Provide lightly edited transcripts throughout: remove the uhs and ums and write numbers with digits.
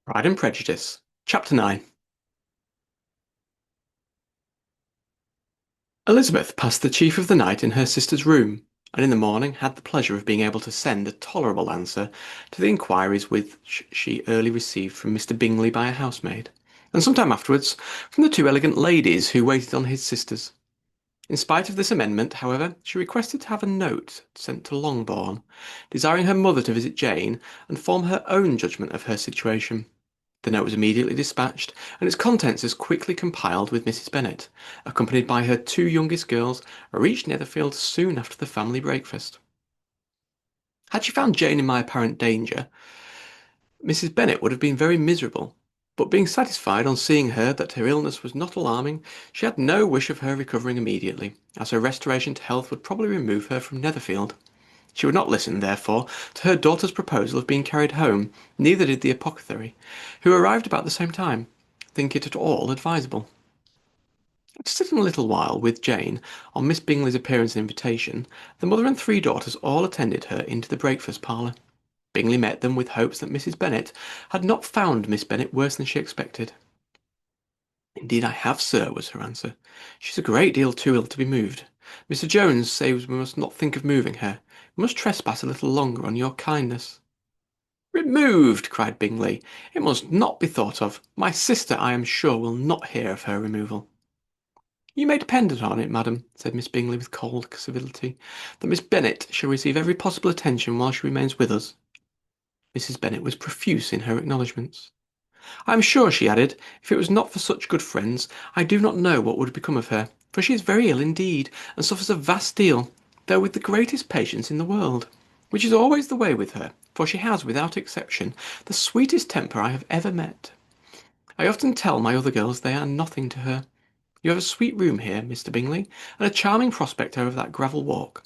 Pride and Prejudice, Chapter 9. Elizabeth passed the chief of the night in her sister's room, and in the morning had the pleasure of being able to send a tolerable answer to the inquiries which she early received from Mr. Bingley by a housemaid, and some time afterwards from the two elegant ladies who waited on his sisters. In spite of this amendment, however, she requested to have a note sent to Longbourn, desiring her mother to visit Jane and form her own judgment of her situation. The note was immediately dispatched, and its contents as quickly compiled with Mrs. Bennet, accompanied by her two youngest girls, reached Netherfield soon after the family breakfast. Had she found Jane in my apparent danger, Mrs. Bennet would have been very miserable, but being satisfied on seeing her that her illness was not alarming, she had no wish of her recovering immediately, as her restoration to health would probably remove her from Netherfield. She would not listen, therefore, to her daughter's proposal of being carried home, neither did the apothecary, who arrived about the same time, think it at all advisable. After sitting a little while with Jane, on Miss Bingley's appearance and invitation, the mother and three daughters all attended her into the breakfast parlour. Bingley met them with hopes that Mrs. Bennet had not found Miss Bennet worse than she expected. "Indeed I have, sir," was her answer. "She's a great deal too ill to be moved. Mr. Jones says we must not think of moving her. We must trespass a little longer on your kindness." "Removed!" cried Bingley. "It must not be thought of. My sister, I am sure, will not hear of her removal." "You may depend on it, madam," said Miss Bingley with cold civility, "that Miss Bennet shall receive every possible attention while she remains with us." Mrs. Bennet was profuse in her acknowledgments. "I am sure," she added, "if it was not for such good friends, I do not know what would become of her, for she is very ill indeed, and suffers a vast deal, though with the greatest patience in the world, which is always the way with her, for she has, without exception, the sweetest temper I have ever met. I often tell my other girls they are nothing to her. You have a sweet room here, Mr. Bingley, and a charming prospect over that gravel walk.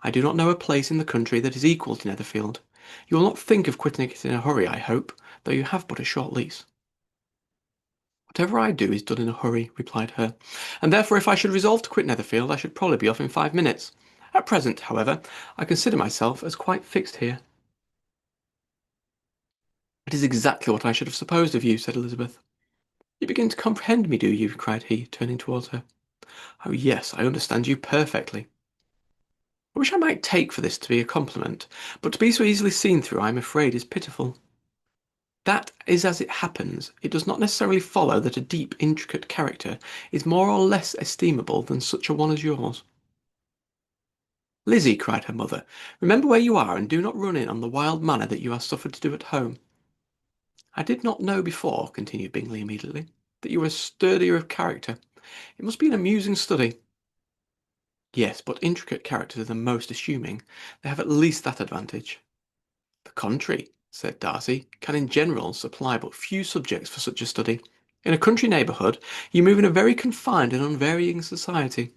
I do not know a place in the country that is equal to Netherfield. You will not think of quitting it in a hurry, I hope, though you have but a short lease." "Whatever I do is done in a hurry," replied her, "and therefore if I should resolve to quit Netherfield I should probably be off in 5 minutes. At present, however, I consider myself as quite fixed here." "It is exactly what I should have supposed of you," said Elizabeth. "You begin to comprehend me, do you?" cried he, turning towards her. "Oh yes, I understand you perfectly." "I wish I might take for this to be a compliment, but to be so easily seen through I am afraid is pitiful. That is as it happens. It does not necessarily follow that a deep, intricate character is more or less estimable than such a one as yours." "Lizzie," cried her mother, "remember where you are, and do not run in on the wild manner that you are suffered to do at home." "I did not know before," continued Bingley immediately, "that you were sturdier of character. It must be an amusing study." "Yes, but intricate characters are the most assuming. They have at least that advantage." "The country," said Darcy, "can in general supply but few subjects for such a study. In a country neighbourhood you move in a very confined and unvarying society.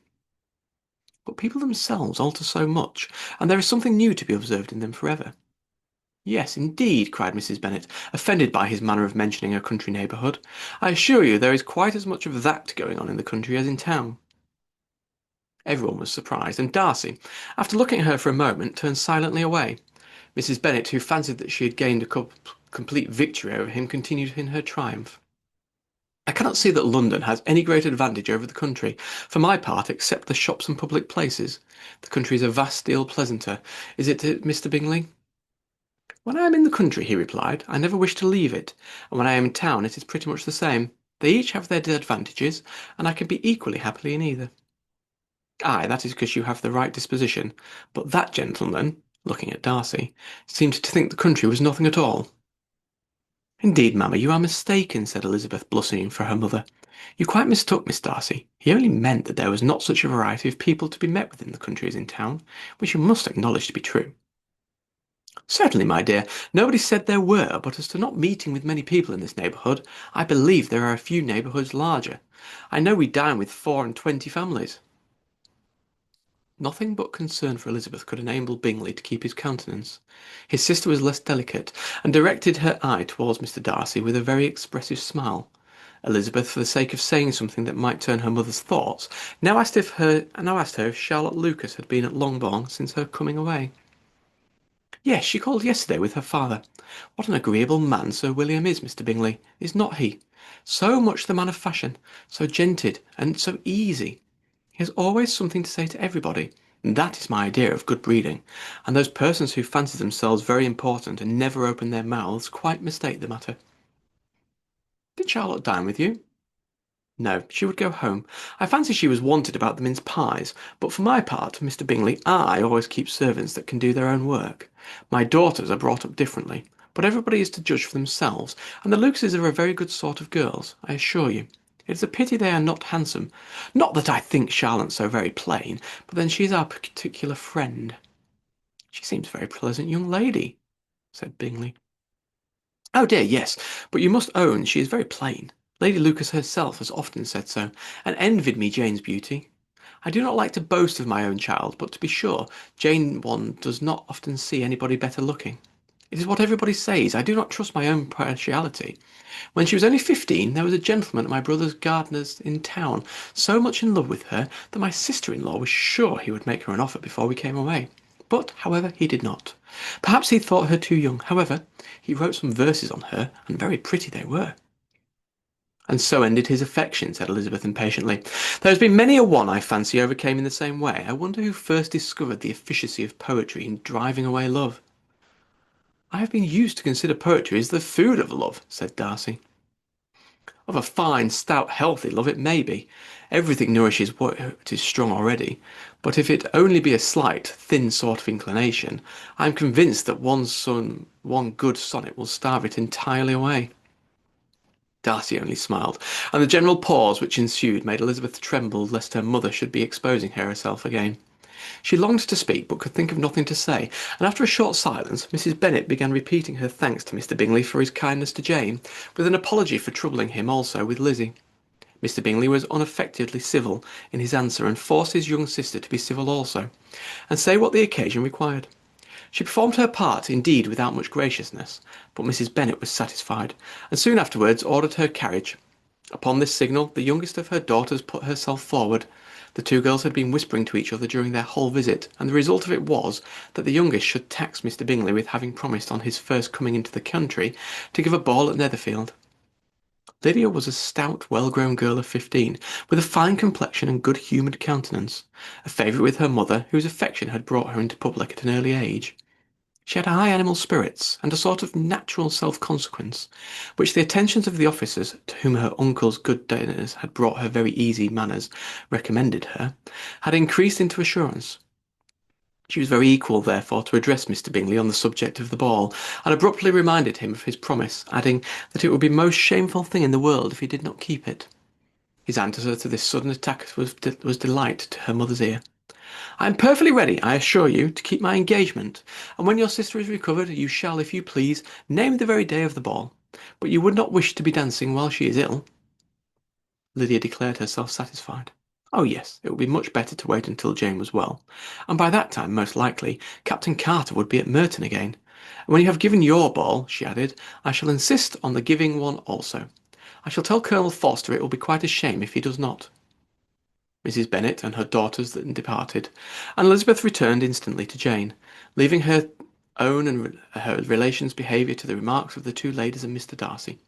But people themselves alter so much, and there is something new to be observed in them for ever." "Yes, indeed," cried Mrs. Bennet, offended by his manner of mentioning a country neighbourhood. "I assure you there is quite as much of that going on in the country as in town." Everyone was surprised, and Darcy, after looking at her for a moment, turned silently away. Mrs. Bennet, who fancied that she had gained a complete victory over him, continued in her triumph. "I cannot see that London has any great advantage over the country, for my part, except the shops and public places. The country is a vast deal pleasanter, is it, Mr. Bingley?" "When I am in the country," he replied, "I never wish to leave it, and when I am in town it is pretty much the same. They each have their advantages, and I can be equally happy in either." "Ay, that is because you have the right disposition. But that gentleman," looking at Darcy, "seemed to think the country was nothing at all." "Indeed, mamma, you are mistaken," said Elizabeth, blushing for her mother. "You quite mistook Miss Darcy. He only meant that there was not such a variety of people to be met with in the country as in town, which you must acknowledge to be true." "Certainly, my dear, nobody said there were, but as to not meeting with many people in this neighbourhood, I believe there are a few neighbourhoods larger. I know we dine with 24 families." Nothing but concern for Elizabeth could enable Bingley to keep his countenance. His sister was less delicate, and directed her eye towards Mr. Darcy with a very expressive smile. Elizabeth, for the sake of saying something that might turn her mother's thoughts, now asked her if Charlotte Lucas had been at Longbourn since her coming away. Yes, she called yesterday with her father. What an agreeable man Sir William is, Mr. Bingley, is not he? So much the man of fashion, so gentle and so easy. He has always something to say to everybody. And that is my idea of good breeding, and those persons who fancy themselves very important and never open their mouths quite mistake the matter. Did Charlotte dine with you? No, she would go home. I fancy she was wanted about the mince pies, but for my part, Mr. Bingley, I always keep servants that can do their own work. My daughters are brought up differently, but everybody is to judge for themselves, and the Lucases are a very good sort of girls, I assure you. It is a pity they are not handsome. Not that I think Charlotte so very plain, but then she is our particular friend. She seems a very pleasant young lady, said Bingley. Oh dear, yes, but you must own she is very plain. Lady Lucas herself has often said so, and envied me Jane's beauty. I do not like to boast of my own child, but to be sure, Jane one does not often see anybody better looking. It is what everybody says. I do not trust my own partiality. When she was only 15, there was a gentleman at my brother's gardener's in town, so much in love with her that my sister-in-law was sure he would make her an offer before we came away. But, however, he did not. Perhaps he thought her too young. However, he wrote some verses on her, and very pretty they were. And so ended his affection, said Elizabeth impatiently. There has been many a one, I fancy, overcame in the same way. I wonder who first discovered the efficacy of poetry in driving away love. I have been used to consider poetry as the food of love, said Darcy. Of a fine, stout, healthy love it may be. Everything nourishes what is strong already. But if it only be a slight, thin sort of inclination, I am convinced that one good sonnet will starve it entirely away. Darcy only smiled, and the general pause which ensued made Elizabeth tremble lest her mother should be exposing herself again. She longed to speak, but could think of nothing to say, and after a short silence, Mrs. Bennet began repeating her thanks to Mr. Bingley for his kindness to Jane, with an apology for troubling him also with Lizzie. Mr. Bingley was unaffectedly civil in his answer, and forced his young sister to be civil also, and say what the occasion required. She performed her part, indeed, without much graciousness, but Mrs. Bennet was satisfied, and soon afterwards ordered her carriage. Upon this signal, the youngest of her daughters put herself forward. The two girls had been whispering to each other during their whole visit, and the result of it was that the youngest should tax Mr. Bingley with having promised on his first coming into the country to give a ball at Netherfield. Lydia was a stout, well-grown girl of 15, with a fine complexion and good-humoured countenance, a favourite with her mother, whose affection had brought her into public at an early age. She had high animal spirits, and a sort of natural self-consequence, which the attentions of the officers, to whom her uncle's good dinners had brought her very easy manners, recommended her, had increased into assurance. She was very equal, therefore, to address Mr. Bingley on the subject of the ball, and abruptly reminded him of his promise, adding that it would be the most shameful thing in the world if he did not keep it. His answer to this sudden attack was delight to her mother's ear. I am perfectly ready, I assure you, to keep my engagement, and when your sister is recovered, you shall, if you please, name the very day of the ball. But you would not wish to be dancing while she is ill. Lydia declared herself satisfied. Oh yes, it would be much better to wait until Jane was well, and by that time, most likely, Captain Carter would be at Merton again. And when you have given your ball, she added, I shall insist on the giving one also. I shall tell Colonel Forster it will be quite a shame if he does not. Mrs. Bennet and her daughters then departed, and Elizabeth returned instantly to Jane, leaving her own and her relations' behaviour to the remarks of the two ladies and Mr. Darcy,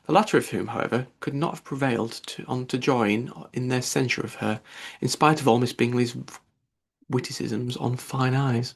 the latter of whom, however, could not have prevailed to join in their censure of her, in spite of all Miss Bingley's witticisms on fine eyes.